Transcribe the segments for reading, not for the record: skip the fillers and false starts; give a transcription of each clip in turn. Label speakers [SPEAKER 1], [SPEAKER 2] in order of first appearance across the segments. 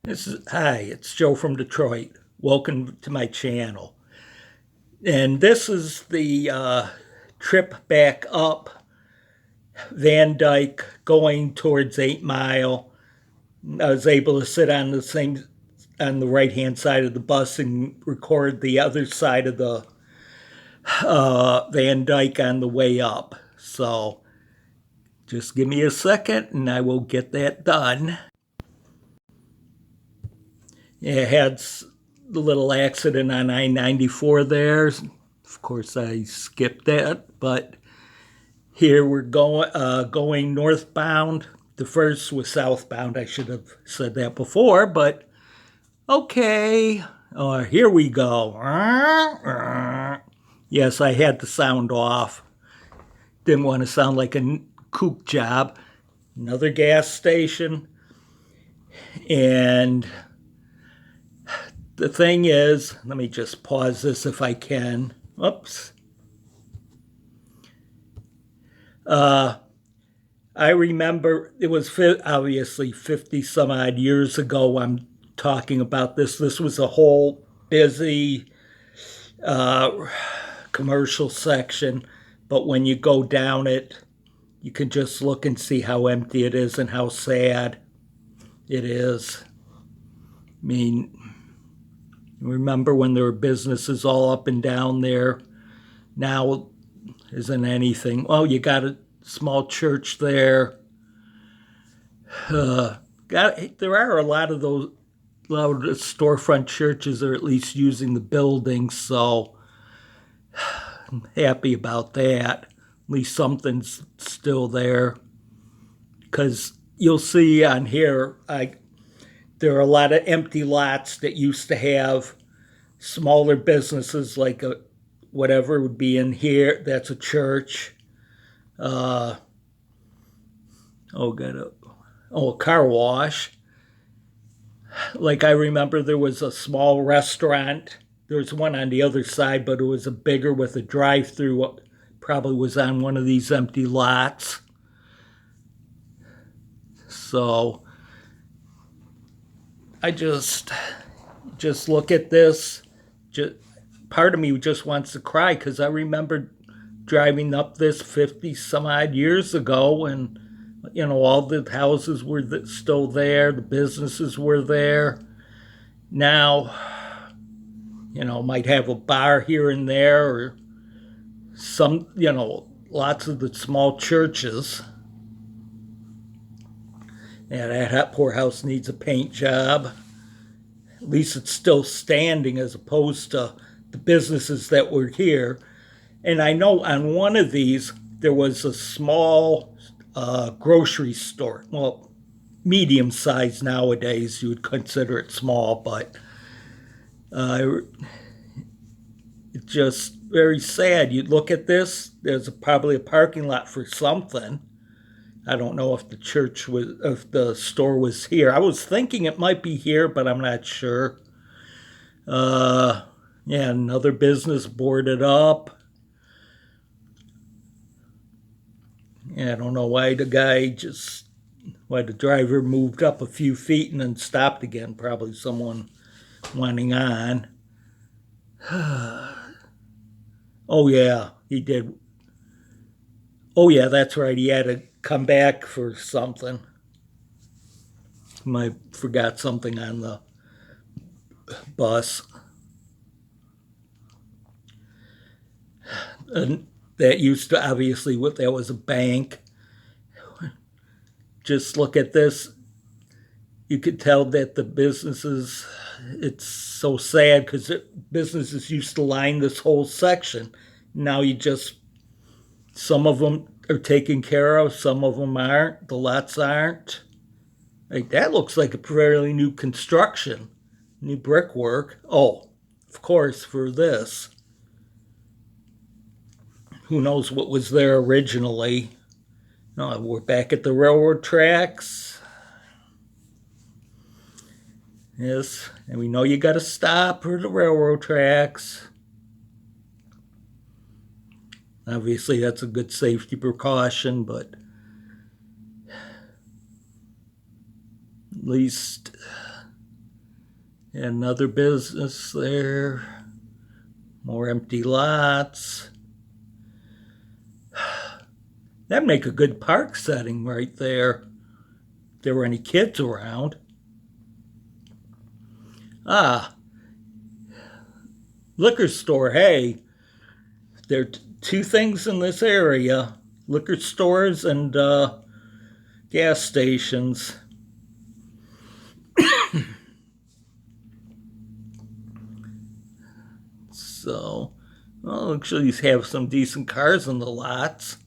[SPEAKER 1] Hi, it's Joe from Detroit. Welcome to my channel. And this is the trip back up Van Dyke going towards 8 Mile. I was able to sit on the right hand side of the bus and record the other side of the Van Dyke on the way up. So just give me a second and I will get that done. Yeah, I had the little accident on I-94 there. Of course, I skipped that, but here we're going northbound. The first was southbound. I should have said that before, but okay. Here we go. Yes, I had the sound off. Didn't want to sound like a kook job. Another gas station. And the thing is, let me just pause this if I can. Oops. I remember it was obviously 50 some odd years ago. I'm talking about this. This was a whole busy commercial section, but when you go down it, you can just look and see how empty it is and how sad it is. I mean, remember when there were businesses all up and down there? Now isn't anything. Oh, you got a small church there. There are a lot of those. A lot of storefront churches are at least using the buildings, so I'm happy about that. At least something's still there. Because you'll see on here, there are a lot of empty lots that used to have smaller businesses like whatever would be in here. That's a church. Uh, got a car wash. Like I remember there was a small restaurant. There was one on the other side, but it was a bigger with a drive-through. Probably was on one of these empty lots. So I just look at this. Just part of me just wants to cry because I remember driving up this 50 some odd years ago, and all the houses were still there, the businesses were there. Now, might have a bar here and there, or some, lots of the small churches. Yeah, that poor house needs a paint job. At least it's still standing as opposed to the businesses that were here. And I know on one of these, there was a small grocery store. Well, medium sized nowadays, you would consider it small, but it's just very sad. You'd look at this, there's probably a parking lot for something. I don't know if the store was here. I was thinking it might be here, but I'm not sure. Uh, yeah, another business boarded up. Yeah, I don't know why the driver moved up a few feet and then stopped again. Probably someone wanting on. Oh, yeah, he did. Oh, yeah, that's right. He had to come back for something. Might forgot something on the bus. And that used to obviously what that was a bank. Just look at this. You could tell that the businesses, it's so sad because businesses used to line this whole section. Now some of them are taken care of, some of them aren't, the lots aren't. Like that looks like a fairly new construction, new brickwork. Oh, of course, for this. Who knows what was there originally? No, we're back at the railroad tracks. Yes, and we know you got to stop for the railroad tracks. Obviously, that's a good safety precaution, but at least Another business there. More empty lots. That'd make a good park setting right there. If there were any kids around. Ah, liquor store. Hey, there are two things in this area: liquor stores and gas stations. So, well, actually, have some decent cars in the lots.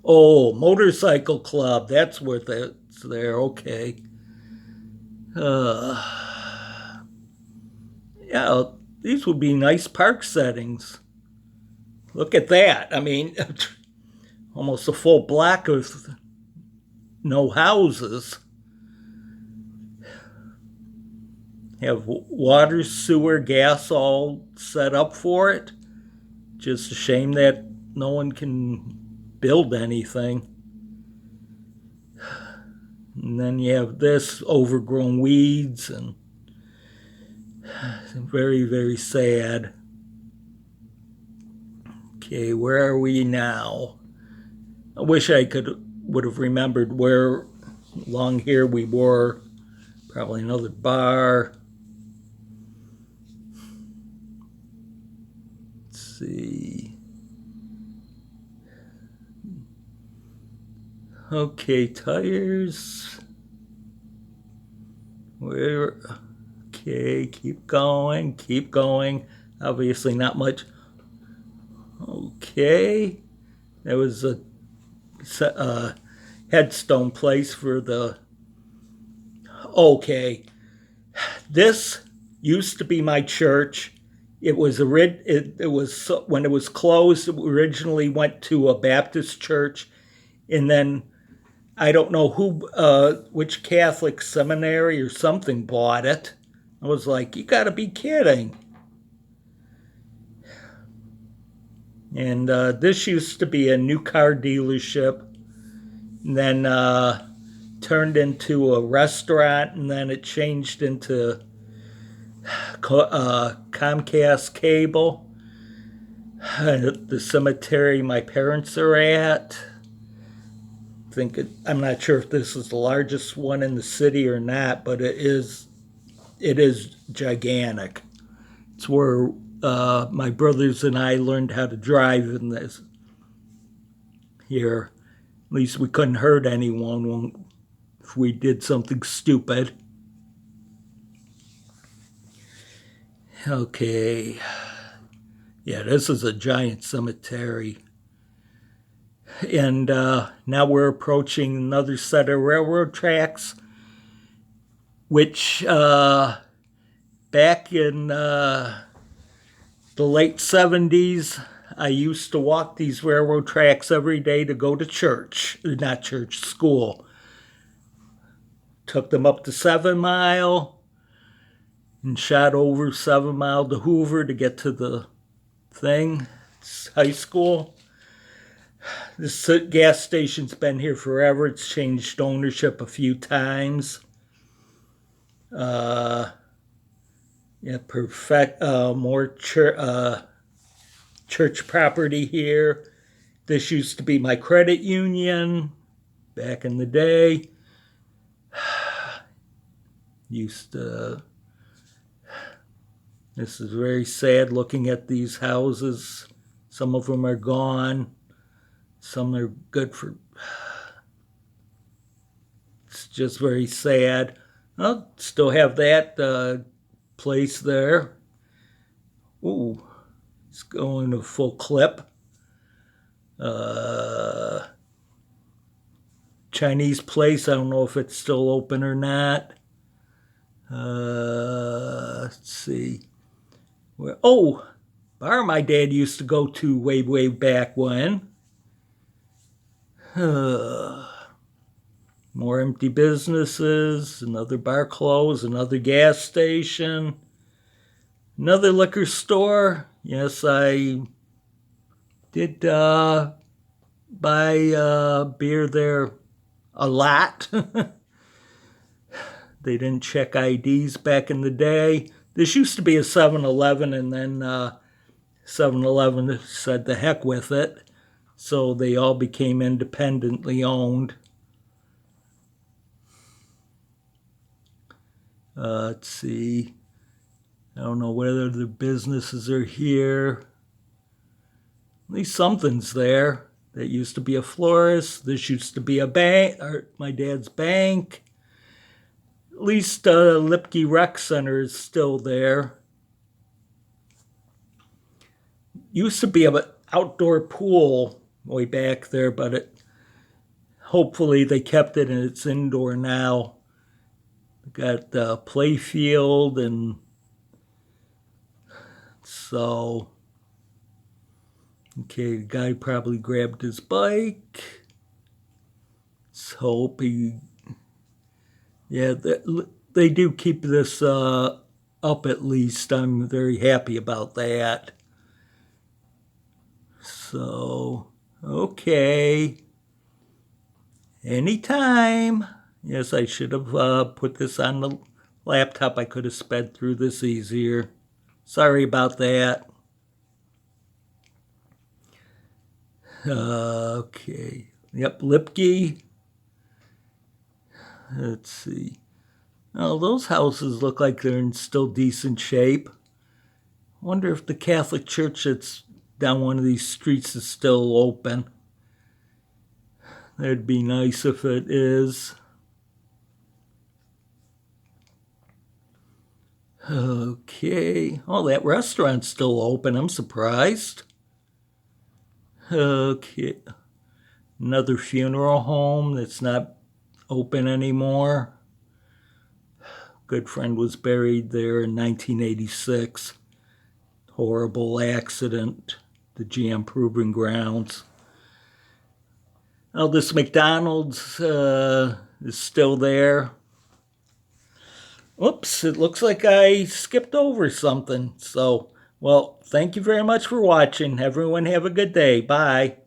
[SPEAKER 1] Oh, motorcycle club. That's worth it. It's there. Okay. Uh, yeah, these would be nice park settings. Look at that. I mean, almost a full block of no houses. Have water, sewer, gas all set up for it. Just a shame that no one can build anything. And then you have this overgrown weeds and very, very sad. Okay, where are we now? I wish I would have remembered where along here we were. Probably another bar. Let's see. Okay, tires. Where? Okay, keep going, keep going. Obviously, not much. Okay, there was a headstone place for the. Okay, this used to be my church. It was when it was closed. It originally went to a Baptist church, and then I don't know which Catholic seminary or something bought it. I was like, you got to be kidding. And this used to be a new car dealership, and then turned into a restaurant, and then it changed into Comcast cable. The cemetery my parents are at. I'm not sure if this is the largest one in the city or not, but it is gigantic. It's where my brothers and I learned how to drive in this here. At least we couldn't hurt anyone if we did something stupid. Okay. Yeah, this is a giant cemetery. And now we're approaching another set of railroad tracks, which back in the late 70s, I used to walk these railroad tracks every day to go to church, not church, school. Took them up to 7 Mile and shot over 7 Mile to Hoover to get to the thing. It's high school. This gas station's been here forever. It's changed ownership a few times. Yeah, more church property here. This used to be my credit union back in the day. This is very sad looking at these houses. Some of them are gone. Some are good for. It's just very sad. I'll still have that place there. Ooh, it's going to full clip. Chinese place. I don't know if it's still open or not. Let's see. Bar my dad used to go to way, way back when. More empty businesses, another bar closed, another gas station, another liquor store. Yes, I did buy beer there a lot. They didn't check IDs back in the day. This used to be a 7-Eleven, and then 7-Eleven said the heck with it. So they all became independently owned. Let's see. I don't know whether the businesses are here. At least something's there. That used to be a florist. This used to be a bank, or my dad's bank. At least Lipke Rec Center is still there. Used to be an outdoor pool way back there, but hopefully they kept it and it's indoor now. Got the play field, and so, okay, the guy probably grabbed his bike. Let's hope yeah, they do keep this up at least. I'm very happy about that. So, okay. Anytime. Yes, I should have put this on the laptop. I could have sped through this easier. Sorry about that. Okay. Yep, Lipke. Let's see. Oh, those houses look like they're in still decent shape. Wonder if the Catholic Church that's down one of these streets is still open. That'd be nice if it is. Okay. Oh, that restaurant's still open. I'm surprised. Okay. Another funeral home that's not open anymore. Good friend was buried there in 1986. Horrible accident. The GM Proving Grounds. Oh, this McDonald's is still there. Oops, it looks like I skipped over something. So, well, thank you very much for watching. Everyone have a good day. Bye.